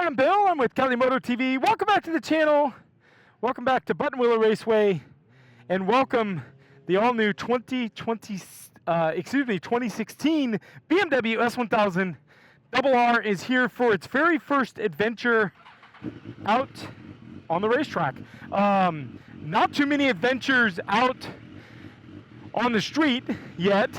I'm Bill. I'm with Cali Moto TV. Welcome back to the channel. Welcome back to Buttonwillow Raceway, and welcome the all-new 2016 BMW S1000RR is here for its very first adventure out on the racetrack. Not too many adventures out on the street yet.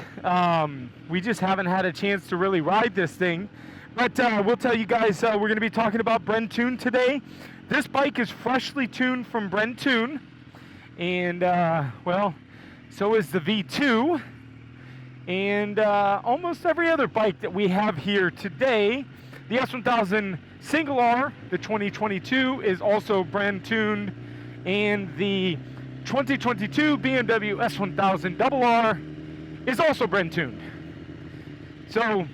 We just haven't had a chance to really ride this thing. But we'll tell you guys, we're going to be talking about Bren Tune today. This bike is freshly tuned from Bren Tune. And, well, so is the V2. And almost every other bike that we have here today. The S1000 Single R, the 2022, is also Bren tuned. And the 2022 BMW S1000RR is also Bren tuned. So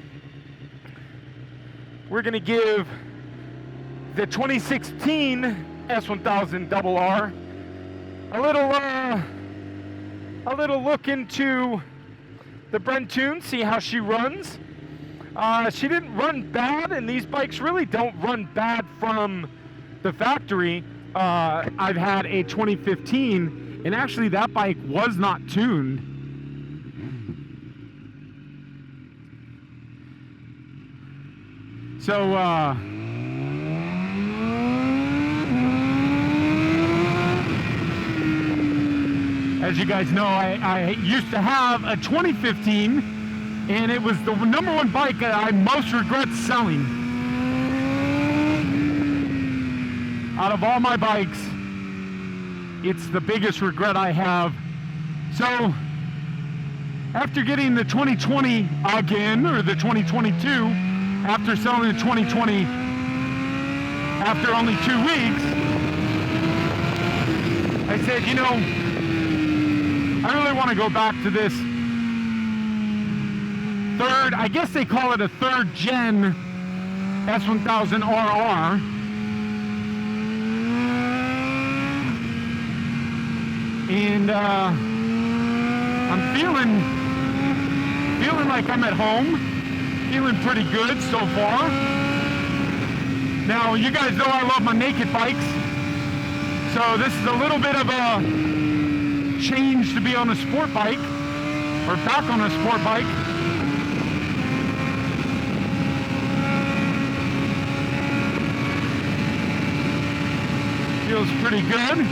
we're going to give the 2016 S1000RR a little look into the Bren Tune, see how she runs. She didn't run bad, and these bikes really don't run bad from the factory. I've had a 2015, and actually that bike was not tuned. So, as you guys know, I used to have a 2015, and it was the number one bike that I most regret selling. Out of all my bikes, it's the biggest regret I have. So, after getting the 2020 again, or the 2022, after selling the 2020 after only 2 weeks, I said, you know, I really want to go back to this third, I guess they call it a third gen S1000RR. And I'm feeling like I'm at home. Feeling pretty good so far. Now, you guys know I love my naked bikes, so this is a little bit of a change to be on a sport bike, or back on a sport bike. Feels pretty good.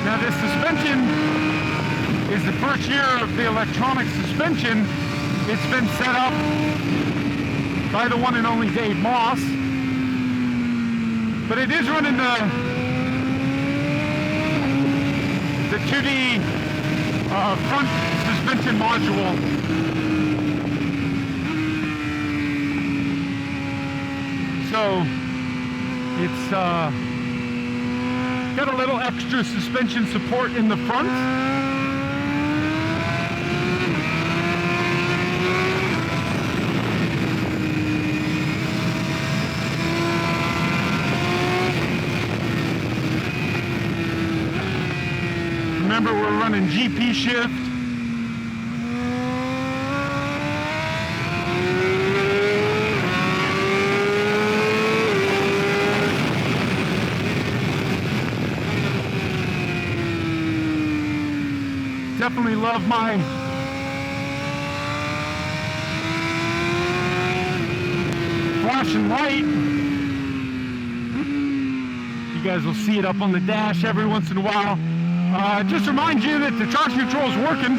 Now, this suspension is the first year of the electronic suspension. It's been set up by the one and only Dave Moss, but it is running the 2D front suspension module. So it's got a little extra suspension support in the front. Remember, we're running GP shift. Definitely love my flashing light. You guys will see it up on the dash every once in a while. Just remind you that the traction control is working.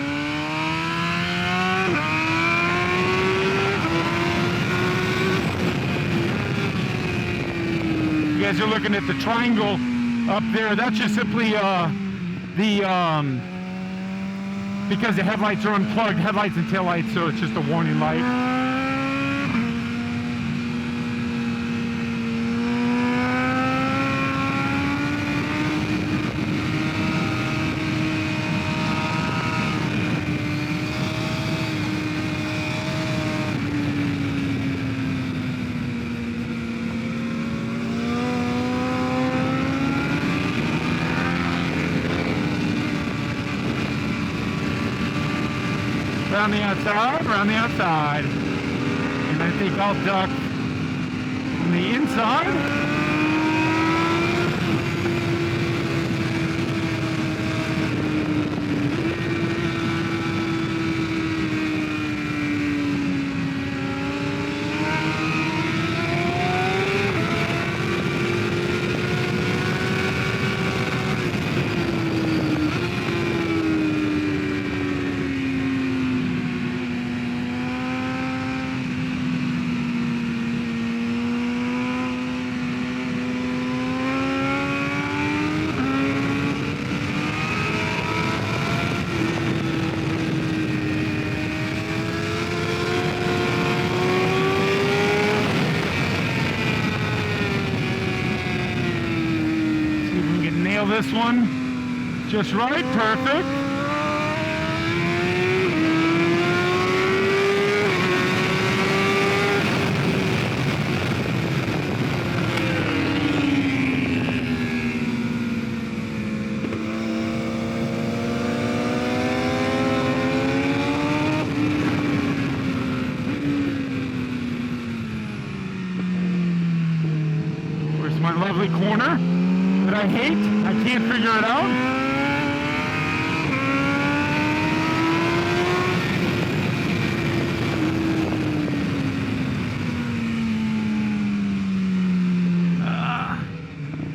You guys are looking at the triangle up there. That's just simply because the headlights are unplugged, headlights and taillights, so it's just a warning light. Around the outside, and I think I'll duck on the inside. This one just right, perfect. Where's my lovely corner that I hate? I can't figure it out.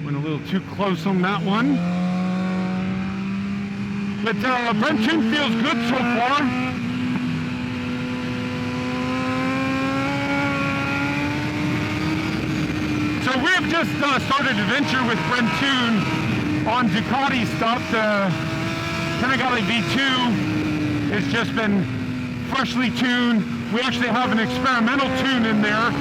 Went a little too close on that one. But front tune feels good so far. So we have just started a venture with front tune on Ducati stuff. The Panigale V2 has just been freshly tuned. We actually have an experimental tune in there.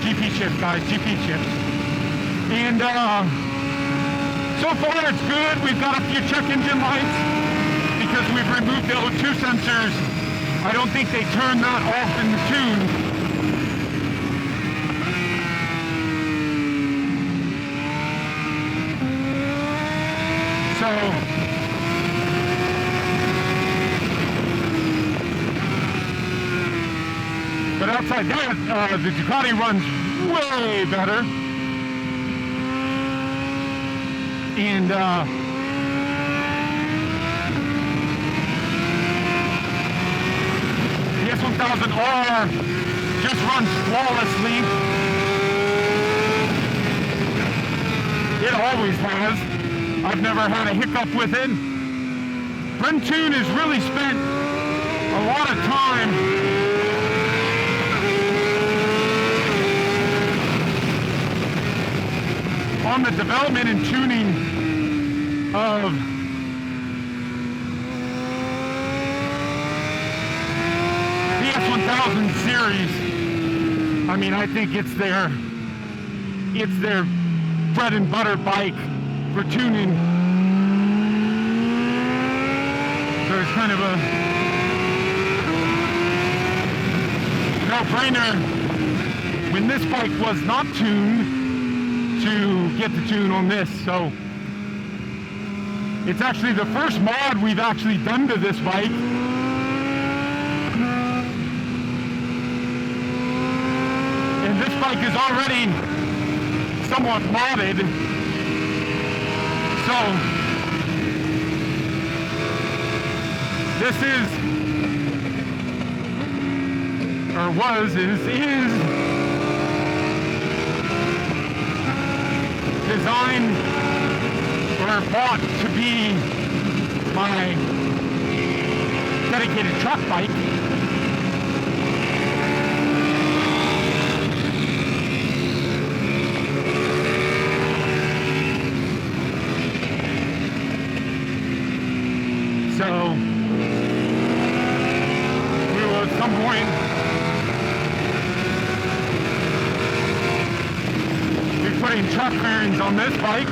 GP chips, guys, GP chips. And so far it's good. We've got a few check engine lights because we've removed the O2 sensors. I don't think they turn that off in the tune. But outside that, the Ducati runs way better. And the S1000RR just runs flawlessly. It always has. I've never had a hiccup with it. Front tune has really spent a lot of time on the development and tuning of the S1000 series. I mean, I think it's their bread and butter bike for tuning. So it's kind of a no-brainer when this bike was not tuned to get the tune on this. So it's actually the first mod we've actually done to this bike. And this bike is already somewhat modded. So, this is, or was, is designed or bought to be my dedicated truck bike. So, we will at some point be putting truck bearings on this bike.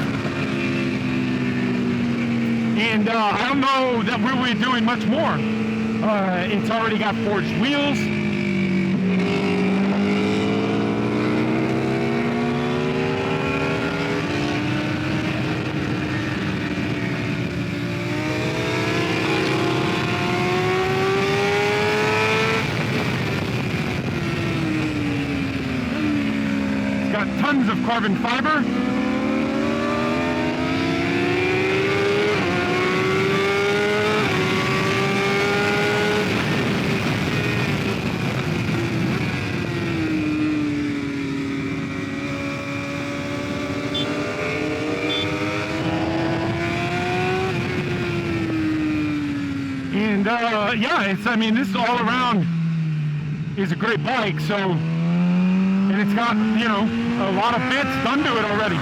And I don't know that we'll be doing much more. It's already got forged wheels. tons of carbon fiber. And yeah, I mean, this all around is a great bike, so, and it's got, you know, a lot of bits done to it already.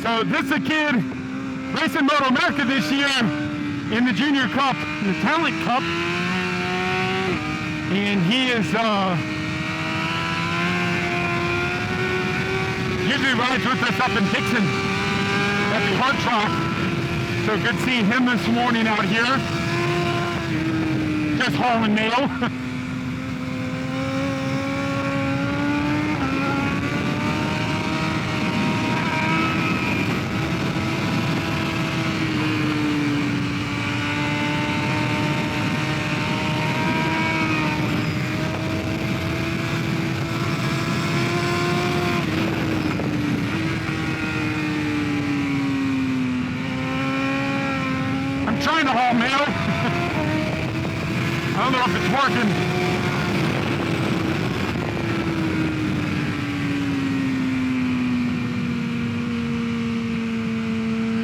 So this is a kid racing Moto America this year in the Junior Cup, the Talent Cup, and he is usually rides with us up in Dixon at the hard track. So good seeing him this morning out here, just hauling mail. Trying to haul mail. I don't know if it's working.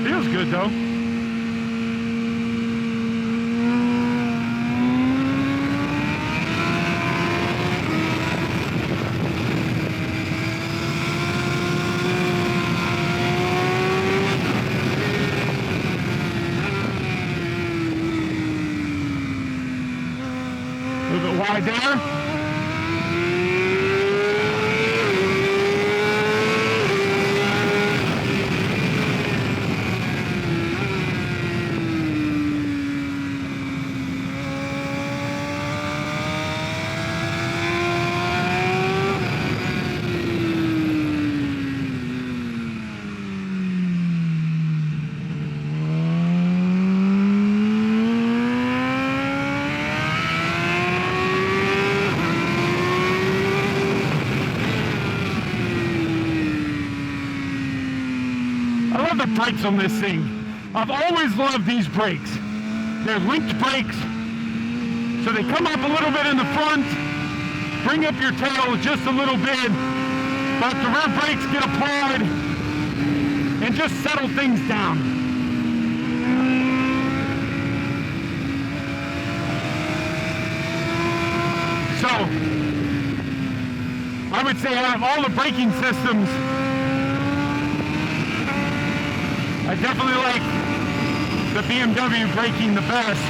Feels good though. A little bit wide there. I love the brakes on this thing. I've always loved these brakes. They're linked brakes, so they come up a little bit in the front, bring up your tail just a little bit, but the rear brakes get applied and just settle things down. So, I would say out of all the braking systems, I definitely like the BMW braking the best.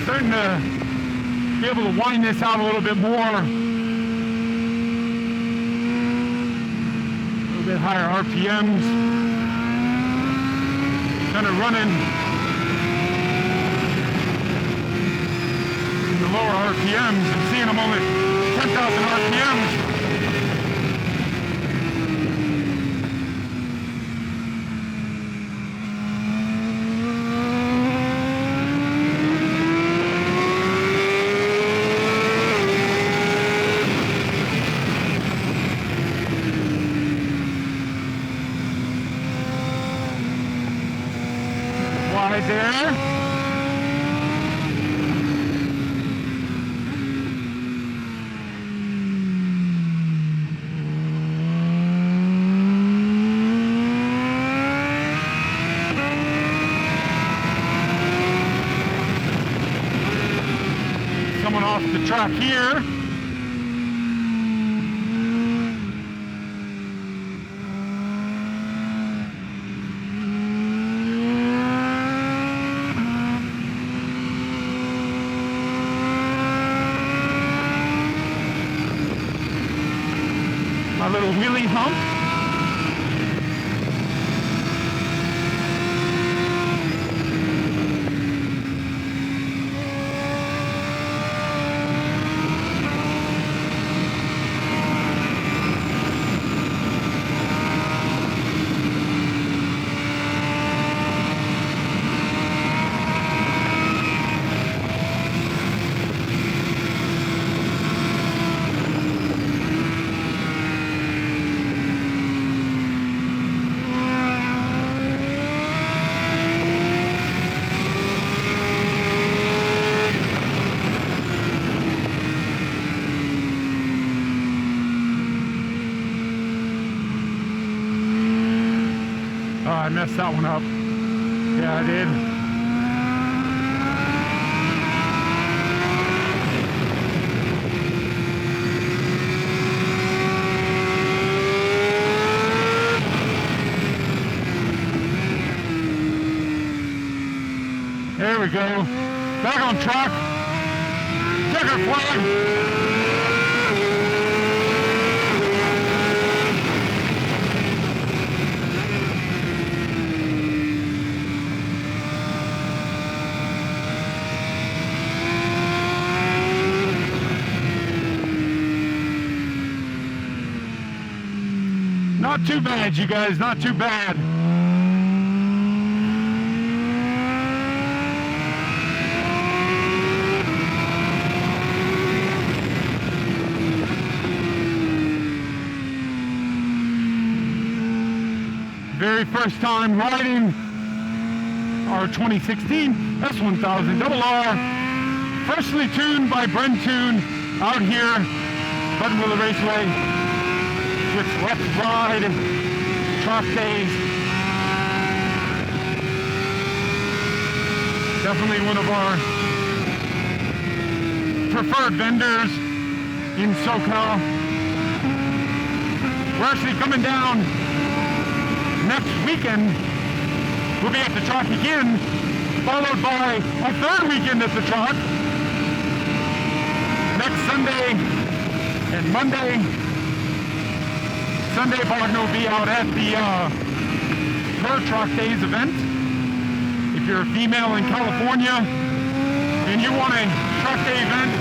Starting to be able to wind this out a little bit more. A little bit higher RPMs. Kind of running in the lower RPMs and seeing them only 10,000 RPMs. Wide there. Someone off the track here. a little wheelie hump. Oh, I messed that one up. Yeah, I did. There we go. Back on track. Checker flag. Not too bad, you guys, not too bad. Very first time riding our 2016 S1000RR, freshly tuned by Brentoon out here, Buttonwillow Raceway. With left ride track days. Definitely one of our preferred vendors in SoCal. We're actually coming down next weekend. We'll be at the track again, followed by a third weekend at the track. Next Sunday and Monday. Sunday, Wagner will be out at the Her Truck Days event. If you're a female in California and you want a truck day event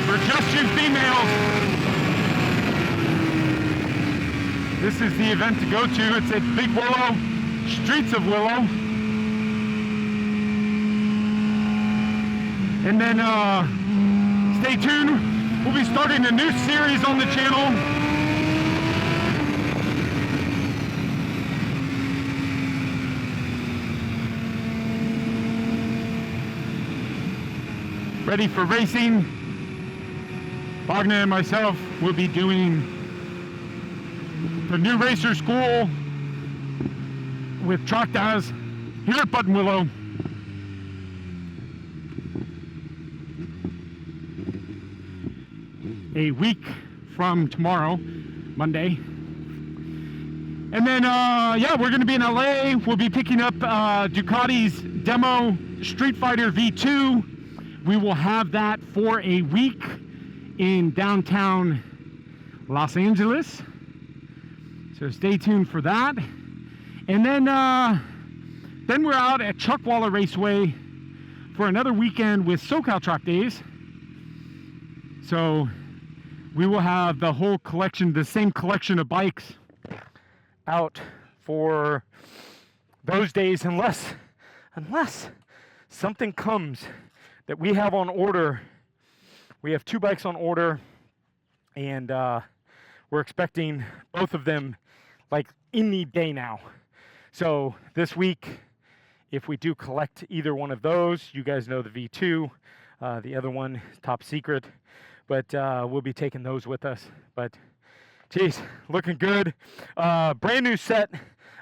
for just you females, this is the event to go to. It's at Big Willow, Streets of Willow. And then stay tuned. We'll be starting a new series on the channel. Ready for racing. Wagner and myself will be doing the new racer school with Track Days here at Buttonwillow. A week from tomorrow, Monday. And then, yeah, we're going to be in LA. We'll be picking up Ducati's demo Street Fighter V2. We will have that for a week in downtown Los Angeles. So stay tuned for that. And then we're out at Chuckwalla Raceway for another weekend with SoCal Track Days. So we will have the whole collection, the same collection of bikes out for those days, unless something comes that we have on order. We have 2 bikes on order, and we're expecting both of them like any day now. So this week, if we do collect either one of those, you guys know the V2, the other one, top secret, but we'll be taking those with us. But geez, looking good. Brand new set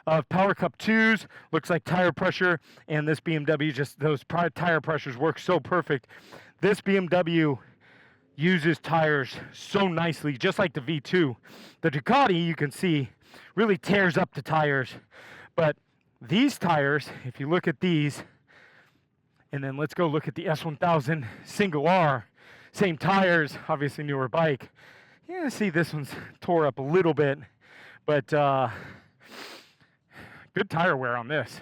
of Power Cup 2s. Looks like tire pressure, and this BMW, just those tire pressures work so perfect. This BMW uses tires so nicely, just like the V2. The Ducati, you can see, really tears up the tires. But these tires, if you look at these, and then let's go look at the S1000 single R, same tires, obviously newer bike. Yeah, see, this one's tore up a little bit, but good tire wear on this.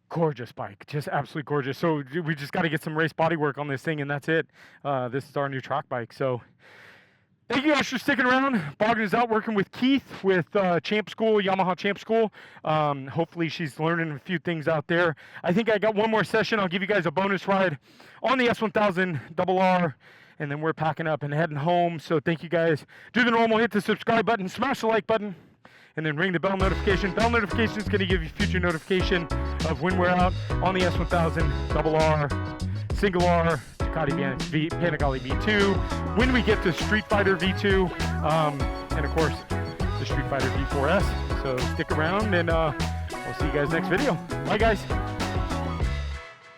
Gorgeous bike, just absolutely gorgeous. So we just got to get some race body work on this thing, and that's it. This is our new track bike. So thank you guys for sticking around. Bogdan is out working with Keith with Champ School, Yamaha Champ School. Hopefully she's learning a few things out there. I think I got one more session. I'll give you guys a bonus ride on the S1000RR, and then we're packing up and heading home. So thank you guys. Do the normal, hit the subscribe button, smash the like button, and then ring the bell notification. Bell notification is going to give you future notification of when we're out on the S1000RR, Single R, Ducati Panigale V2, when we get the Street Fighter V2, and of course the Street Fighter V4S. So stick around, and we'll see you guys next video. Bye guys.